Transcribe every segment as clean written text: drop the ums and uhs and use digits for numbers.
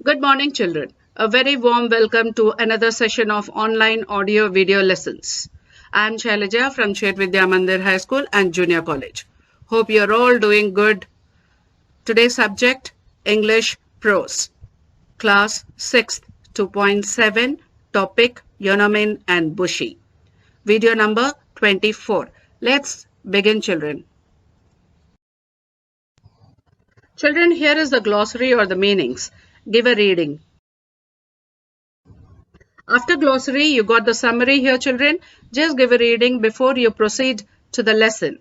Good morning, children. A very warm welcome to another session of online audio video lessons. I am Shailaja from Shet Vidya Mandir High School and Junior College. Hope you're all doing good. Today's subject English Prose. Class 6th 2.7. Topic Yonamine and Bushi. Video number 24. Let's begin, children. Children, here is the glossary or the meanings. Give a reading. After glossary, you got the summary here, children. Just give a reading before you proceed to the lesson.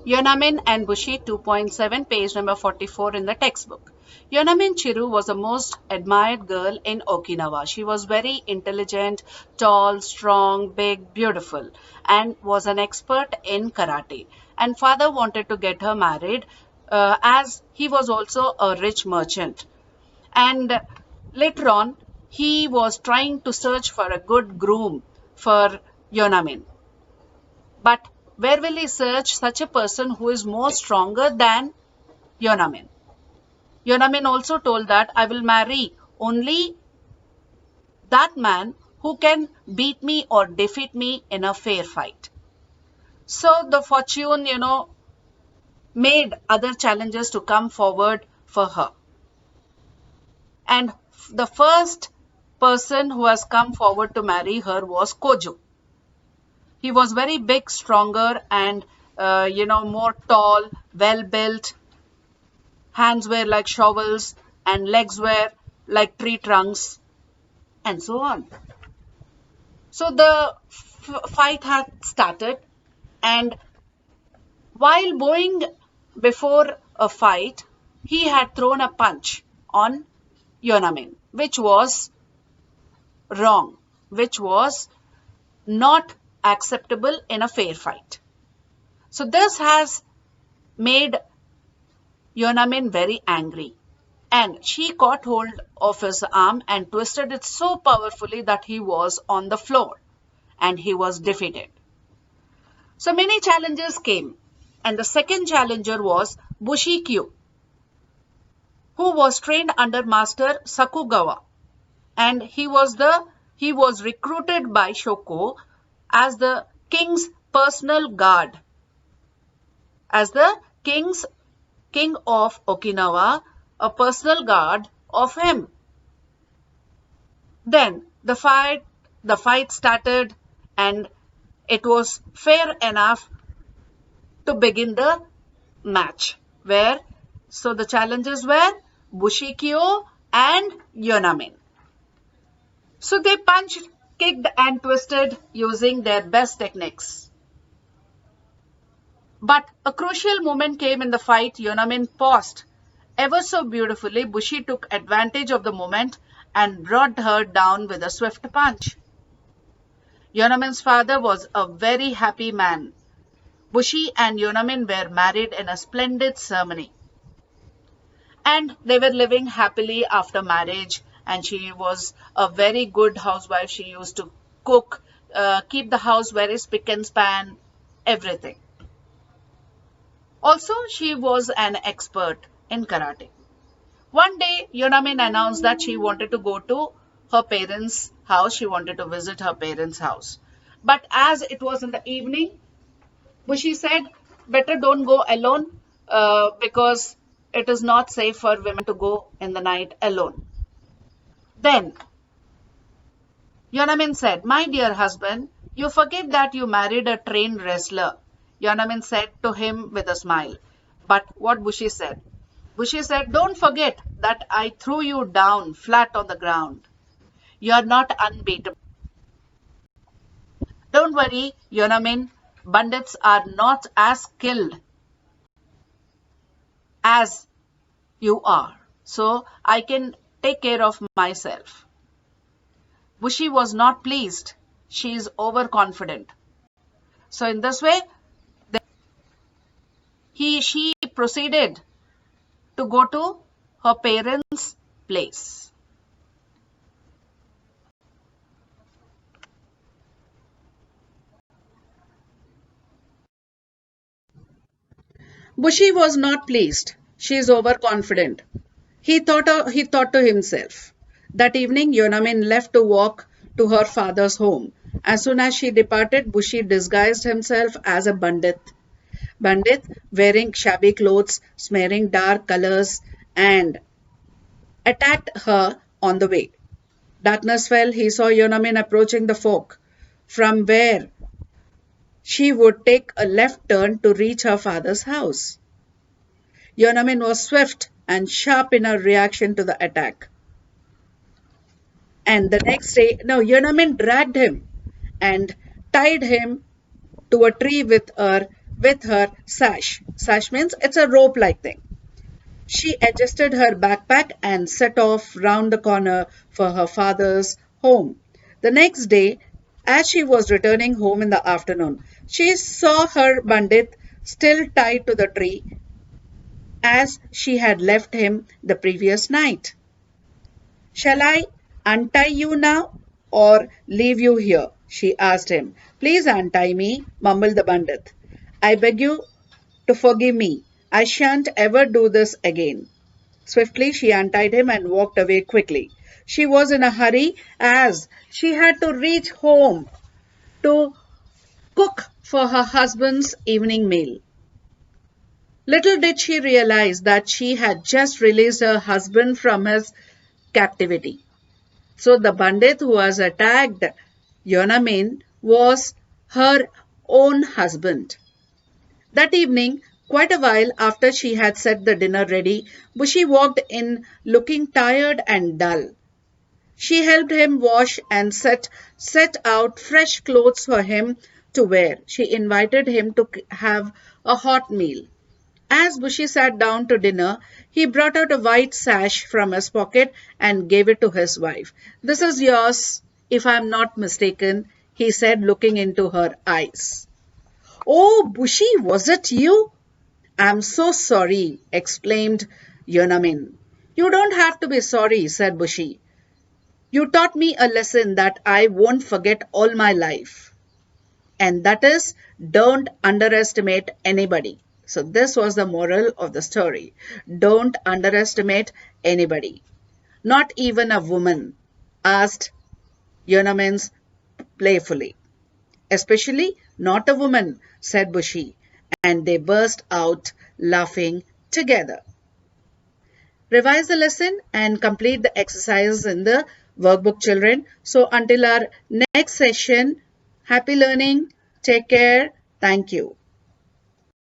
Yonamin and Bushi 2.7, page number 44 in the textbook. Yonamin Chiru was the most admired girl in Okinawa. She was very intelligent, tall, strong, big, beautiful, and was an expert in karate. And father wanted to get her married as he was also a rich merchant. And later on, he was trying to search for a good groom for Yonamin. But where will he search such a person who is more stronger than Yonamin? Yonamin also told that I will marry only that man who can beat me or defeat me in a fair fight. So the fortune, made other challenges to come forward for her. And the first person who has come forward to marry her was Kojo. He was very big, stronger, and more tall, well built. Hands were like shovels, and legs were like tree trunks, and so on. So the fight had started, and while going before a fight, he had thrown a punch on Yonamin, which was wrong, which was not acceptable in a fair fight. So this has made Yonamin very angry, and she caught hold of his arm and twisted it so powerfully that he was on the floor and he was defeated. So many challenges came, and the second challenger was Bushikyu, who was trained under Master Sakugawa, and he was recruited by Shoko as the king's personal guard, as the king of Okinawa, a personal guard of him. Then the fight started, and it was fair enough to begin the match. So the challenges were Bushikyo and Yonamin. So they punched, kicked, and twisted using their best techniques. But a crucial moment came in the fight. Yonamin paused ever so beautifully. Bushi took advantage of the moment and brought her down with a swift punch. Yonamin's father was a very happy man. Bushi and Yonamin were married in a splendid ceremony. And they were living happily after marriage, and she was a very good housewife. She used to cook, keep the house very spick and span, everything. Also, she was an expert in karate. One day, Yonamin announced that she wanted to go to her parents' house. She wanted to visit her parents' house. But as it was in the evening, Bushi said, better don't go alone because it is not safe for women to go in the night alone. Then Yonamin said, my dear husband, you forget that you married a trained wrestler. Yonamin said to him with a smile. But what Bushi said? Bushi said, don't forget that I threw you down flat on the ground. You are not unbeatable. Don't worry, Yonamin, bandits are not as skilled as you are. So I can take care of myself. Bushi was not pleased. She is overconfident. So in this way, she proceeded to go to her parents' place. Bushi was not pleased. She's overconfident. He thought to himself. That evening, Yonamin left to walk to her father's home. As soon as she departed, Bushi disguised himself as a bandit wearing shabby clothes, smearing dark colors, and attacked her on the way. Darkness fell. He saw Yonamin approaching the folk, from where she would take a left turn to reach her father's house. Yonamin was swift and sharp in her reaction to the attack. And the next day, no, Yonamin dragged him and tied him to a tree with her sash. Sash means it's a rope-like thing. She adjusted her backpack and set off round the corner for her father's home. The next day, as she was returning home in the afternoon, she saw her bandit still tied to the tree as she had left him the previous night. Shall I untie you now or leave you here? She asked him. Please untie me, mumbled the bandit. I beg you to forgive me. I shan't ever do this again. Swiftly she untied him and walked away quickly. She was in a hurry as she had to reach home to cook for her husband's evening meal. Little did she realize that she had just released her husband from his captivity. So the bandit who was attacked Yonamin was her own husband. That evening, quite a while after she had set the dinner ready, Bushi walked in looking tired and dull. She helped him wash and set out fresh clothes for him to wear. She invited him to have a hot meal. As Bushi sat down to dinner, he brought out a white sash from his pocket and gave it to his wife. This is yours, if I am not mistaken, he said, looking into her eyes. Oh, Bushi, was it you? I'm so sorry, exclaimed Yonamin. You don't have to be sorry, said Bushi. You taught me a lesson that I won't forget all my life. And that is, don't underestimate anybody. So this was the moral of the story. Don't underestimate anybody. Not even a woman, asked Yonamin playfully. Especially not a woman, said Bushi, and they burst out laughing together. Revise the lesson and complete the exercises in the workbook, children. So until our next session, happy learning, take care, thank you.